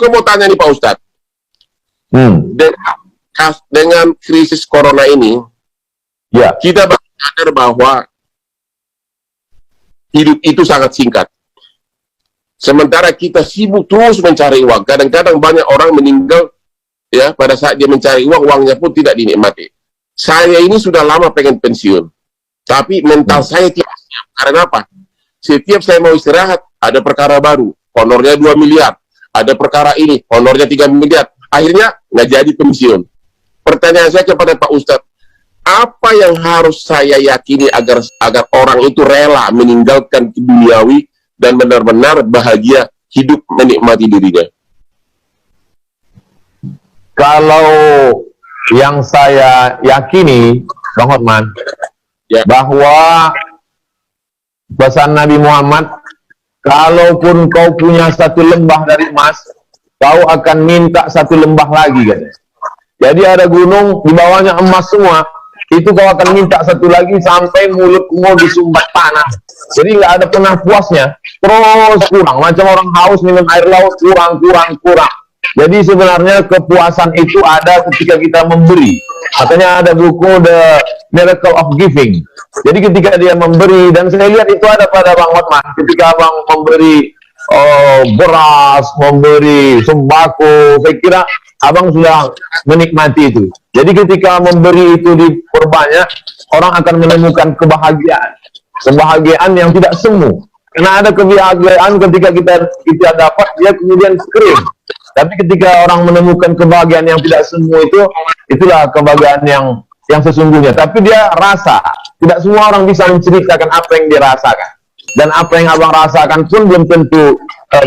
aku mau tanya nih Pak Ustadz, dengan krisis corona ini, kita sadar bahwa hidup itu sangat singkat. Sementara kita sibuk terus mencari uang. Kadang-kadang banyak orang meninggal ya pada saat dia mencari uang, uangnya pun tidak dinikmati. Saya ini sudah lama pengen pensiun, tapi mental saya tidak siap. Karena apa? Setiap saya mau istirahat, ada perkara baru, honornya 2 miliar. Ada perkara ini, honornya 3 miliar. Akhirnya nggak jadi pensiun. Pertanyaan saya kepada Pak Ustadz, apa yang harus saya yakini agar orang itu rela meninggalkan duniawi dan benar-benar bahagia hidup menikmati dirinya? Kalau yang saya yakini, Bang Hotman, bahwa pesan Nabi Muhammad, kalaupun kau punya 1 lembah dari emas, kau akan minta 1 lembah lagi, kan? Jadi ada gunung, di bawahnya emas semua, itu kau akan minta 1 lagi sampai mulutmu disumbat panah. Jadi nggak ada pernah puasnya, terus kurang. Macam orang haus minum air laut, kurang. Jadi sebenarnya kepuasan itu ada ketika kita memberi. Katanya ada buku The Miracle of Giving. Jadi ketika dia memberi, dan saya lihat itu ada pada Bang Hotman, ketika Bang memberi beras, memberi sembako, saya kira Abang sudah menikmati itu. Jadi ketika memberi itu diperbanyak, orang akan menemukan kebahagiaan yang tidak semu. Karena ada kebahagiaan ketika kita dapat, dia kemudian kering. Tapi ketika orang menemukan kebahagiaan yang tidak semu itulah kebahagiaan yang sesungguhnya. Tapi dia rasa. Tidak semua orang bisa menceritakan apa yang dia rasakan. Dan apa yang Abang rasakan pun belum tentu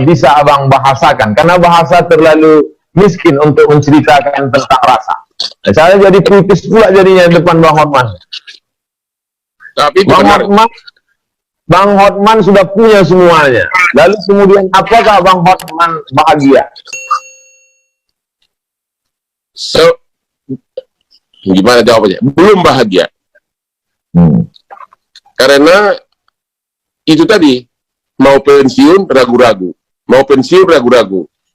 bisa Abang bahasakan. Karena bahasa terlalu miskin untuk menceritakan tentang rasa. Nah, saya jadi kritis pula jadinya depan Bang Hotman. Tapi Bang Hotman sudah punya semuanya. Lalu kemudian apakah Bang Hotman bahagia? Gimana jawabannya? Belum bahagia. Karena itu tadi, mau pensiun ragu-ragu.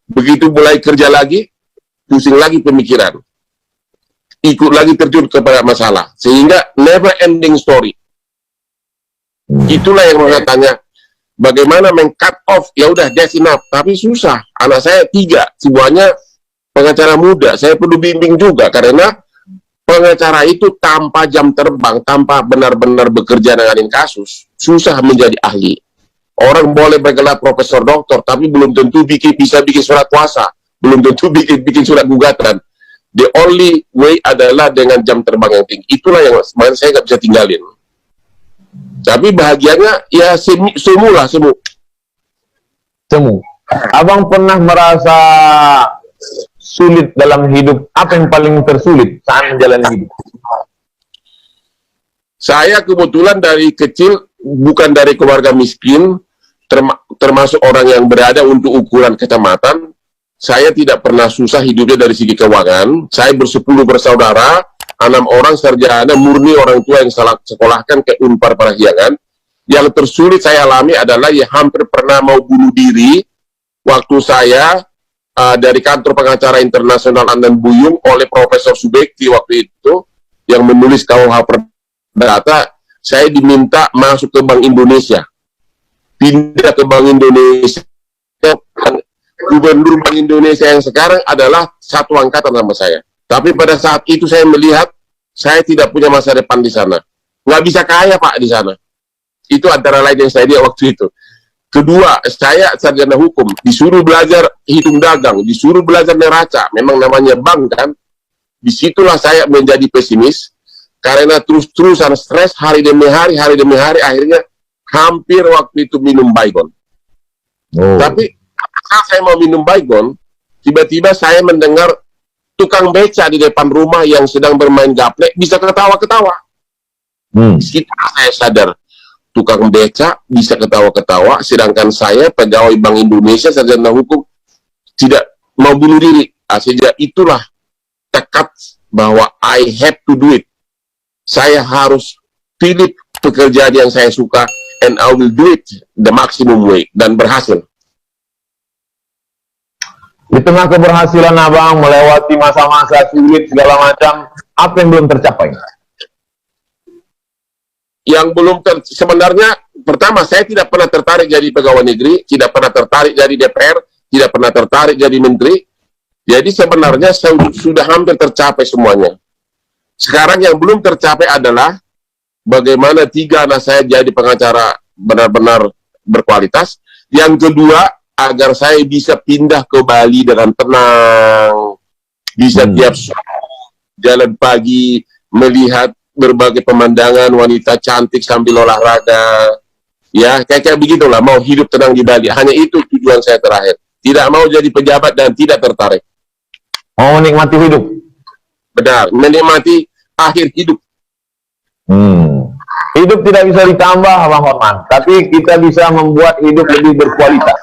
Begitu mulai kerja lagi, pusing lagi pemikiran. Ikut lagi terjun kepada masalah. Sehingga never ending story. Itulah yang saya tanya, bagaimana cut off, ya udah that's enough, tapi susah. Anak saya 3, semuanya pengacara muda, saya perlu bimbing juga, karena pengacara itu tanpa jam terbang, tanpa benar-benar bekerja dengan kasus, susah menjadi ahli. Orang boleh bergelar profesor doktor, tapi belum tentu bisa bikin surat kuasa, belum tentu bikin surat gugatan. The only way adalah dengan jam terbang yang tinggi. Itulah yang saya nggak bisa tinggalin. Tapi bahagianya ya semu. Abang pernah merasa sulit dalam hidup? Apa yang paling tersulit saat menjalani hidup? Saya kebetulan dari kecil bukan dari keluarga miskin, termasuk orang yang berada untuk ukuran kecamatan. Saya tidak pernah susah hidupnya dari segi keuangan. Saya bersepuluh bersaudara, 6 orang sarjana murni, orang tua yang sekolahkan ke Unpar Parahyangan. Yang tersulit saya alami adalah ya hampir pernah mau bunuh diri waktu saya dari kantor pengacara internasional Andan Buyung oleh Profesor Subekti waktu itu yang menulis KUH Perdata. Saya diminta masuk ke Bank Indonesia, pindah ke Bank Indonesia. Gubernur Bank Indonesia yang sekarang adalah satu angkatan sama saya. Tapi pada saat itu saya melihat saya tidak punya masa depan di sana. Nggak bisa kaya Pak di sana. Itu antara lain yang saya lihat waktu itu. Kedua, saya sarjana hukum, disuruh belajar hitung dagang, disuruh belajar neraca, memang namanya bank kan. Disitulah saya menjadi pesimis, karena terus-terusan stres hari demi hari, akhirnya hampir waktu itu minum baygon. Tapi saat saya mau minum baygon, tiba-tiba saya mendengar tukang beca di depan rumah yang sedang bermain gaplek bisa ketawa-ketawa. Sekitar saya sadar, tukang beca bisa ketawa-ketawa, sedangkan saya pegawai Bank Indonesia sarjana hukum tidak mau bunuh diri. Sejak itulah tekad bahwa I have to do it. Saya harus pilih pekerjaan yang saya suka, and I will do it the maximum way, dan berhasil. Di tengah keberhasilan abang melewati masa-masa sulit segala macam, apa yang belum tercapai? Yang belum sebenarnya, pertama, saya tidak pernah tertarik jadi pegawai negeri, tidak pernah tertarik jadi DPR, tidak pernah tertarik jadi menteri. Jadi sebenarnya sudah hampir tercapai semuanya. Sekarang yang belum tercapai adalah bagaimana 3 anak saya jadi pengacara benar-benar berkualitas. Yang kedua, agar saya bisa pindah ke Bali dengan tenang, bisa tiap jalan pagi melihat berbagai pemandangan, wanita cantik sambil olahraga, ya kayak begitulah, mau hidup tenang di Bali. Hanya itu tujuan saya terakhir. Tidak mau jadi pejabat dan tidak tertarik. Mau menikmati hidup. Benar, menikmati akhir hidup. Hidup tidak bisa ditambah, Bang Hotman, tapi kita bisa membuat hidup lebih berkualitas.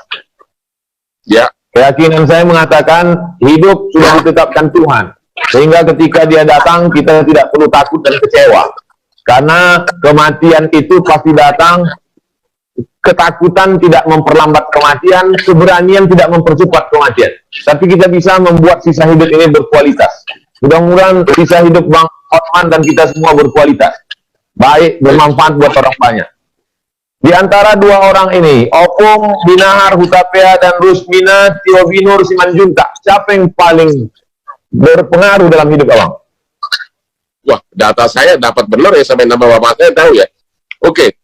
Ya. Keyakinan saya mengatakan hidup sudah ditetapkan Tuhan, sehingga ketika dia datang kita tidak perlu takut dan kecewa, karena kematian itu pasti datang. Ketakutan tidak memperlambat kematian, keberanian tidak mempercepat kematian, tapi kita bisa membuat sisa hidup ini berkualitas. Mudah-mudahan sisa hidup Bang Hotman dan kita semua berkualitas, baik, bermanfaat buat orang banyak. Di antara 2 orang ini, Opung Binahar Hutapea dan Rusmina Tiobinur Simanjuntak, siapa yang paling berpengaruh dalam hidup abang? Wah, data saya dapat benar ya, sampai nama bapak saya tahu ya. Oke,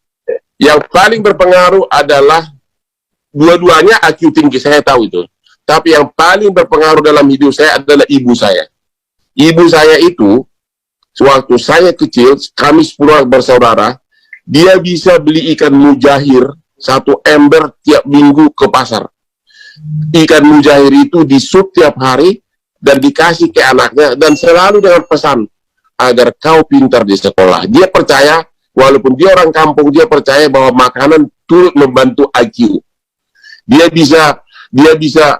yang paling berpengaruh adalah dua-duanya IQ tinggi, saya tahu itu. Tapi yang paling berpengaruh dalam hidup saya adalah ibu saya. Ibu saya itu, sewaktu saya kecil, kami 10 bersaudara, dia bisa beli ikan mujahir 1 ember tiap minggu ke pasar. Ikan mujahir itu disup tiap hari dan dikasih ke anaknya, dan selalu dengan pesan agar kau pintar di sekolah. Dia percaya, walaupun dia orang kampung, dia percaya bahwa makanan turut membantu IQ. Dia bisa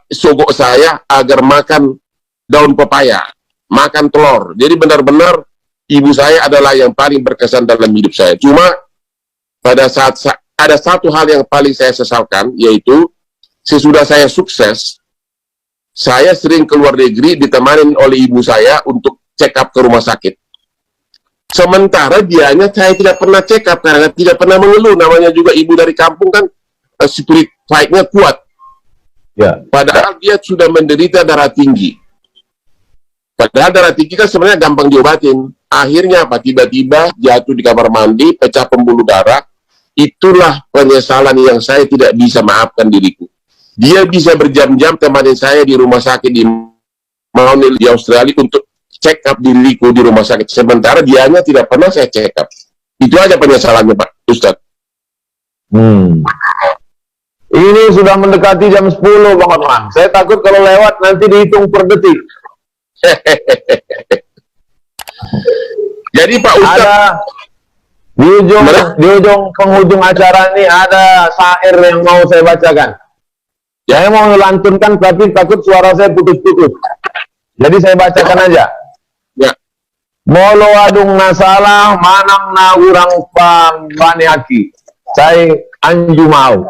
sogok saya agar makan daun pepaya, makan telur. Jadi benar-benar ibu saya adalah yang paling berkesan dalam hidup saya. Cuma pada saat ada satu hal yang paling saya sesalkan, yaitu sesudah saya sukses, saya sering keluar negeri ditemani oleh ibu saya untuk check up ke rumah sakit. Sementara dianya saya tidak pernah check up karena tidak pernah mengeluh. Namanya juga ibu dari kampung kan, spirit fight-nya kuat. Ya. Padahal dia sudah menderita darah tinggi. Padahal darah tinggi kan sebenarnya gampang diobatin. Akhirnya apa? Tiba-tiba jatuh di kamar mandi, pecah pembuluh darah. Itulah penyesalan yang saya tidak bisa maafkan diriku. Dia bisa berjam-jam temani saya di rumah sakit di Mount di Australia untuk check up diriku di rumah sakit. Sementara dianya tidak pernah saya check up. Itu aja penyesalannya, Pak Ustadz. Ini sudah mendekati jam 10, Bang Hotman. Saya takut kalau lewat nanti dihitung per detik. Jadi Pak Ustadz, ada di ujung penghujung acara ini ada syair yang mau saya bacakan. Saya mau melantunkan tapi takut suara saya putus-putus. Jadi saya bacakan aja. Ya. Molo adung nasalah manang na urang pambaniaki. Saya anju mau.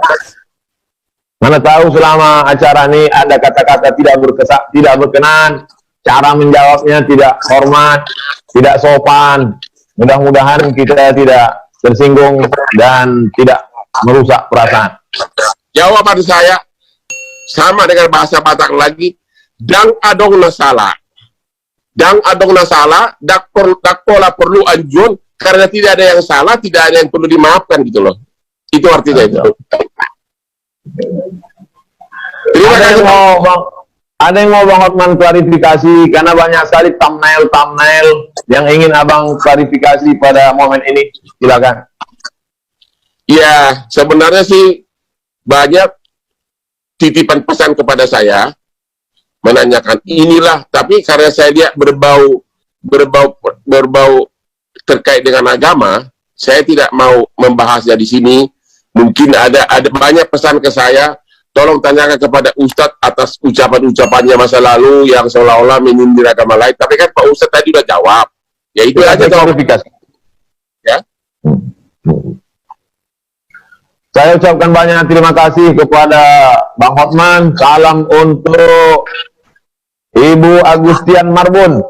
Mana tahu selama acara ini ada kata-kata tidak berkenan, cara menjawabnya tidak hormat, tidak sopan. Mudah-mudahan kita tidak tersinggung dan tidak merusak perasaan. Jawaban saya sama dengan bahasa Batak lagi, dang adong nasalah. Dang adong nasalah, dak pola perlu anjun, karena tidak ada yang salah, tidak ada yang perlu dimaafkan gitu loh. Itu artinya itu. Ada yang mau Bang Hotman klarifikasi, karena banyak sekali thumbnail yang ingin Abang klarifikasi pada momen ini. Silakan. Ya, sebenarnya sih banyak titipan pesan kepada saya menanyakan inilah, tapi karena saya lihat berbau terkait dengan agama, saya tidak mau membahasnya di sini. Mungkin ada banyak pesan ke saya, tolong tanyakan kepada Ustadz atas ucapan-ucapannya masa lalu yang seolah-olah menyindir agama lain. Tapi kan Pak Ustadz tadi udah jawab. Ya itu aja klarifikasi. Ya. Saya ucapkan banyak terima kasih kepada Bang Hotman. Salam untuk Ibu Agustian Marbun.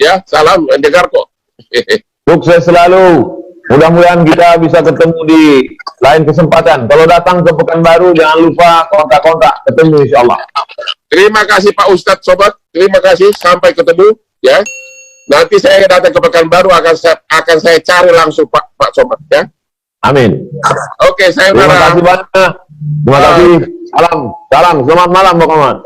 Ya, salam, dengar kok. Sukses selalu. Mudah-mudahan kita bisa ketemu di lain kesempatan. Kalau datang ke Pekanbaru, jangan lupa kontak-kontak. Ketemu insya Allah. Terima kasih Pak Ustadz Sobat. Terima kasih. Sampai ketemu. Ya. Nanti saya datang ke Pekanbaru akan saya cari langsung Pak Sobat. Ya. Amin. Oke, saya Terima kasih banyak. Terima kasih. Salam. Salam. Selamat malam, Bang Ahmad.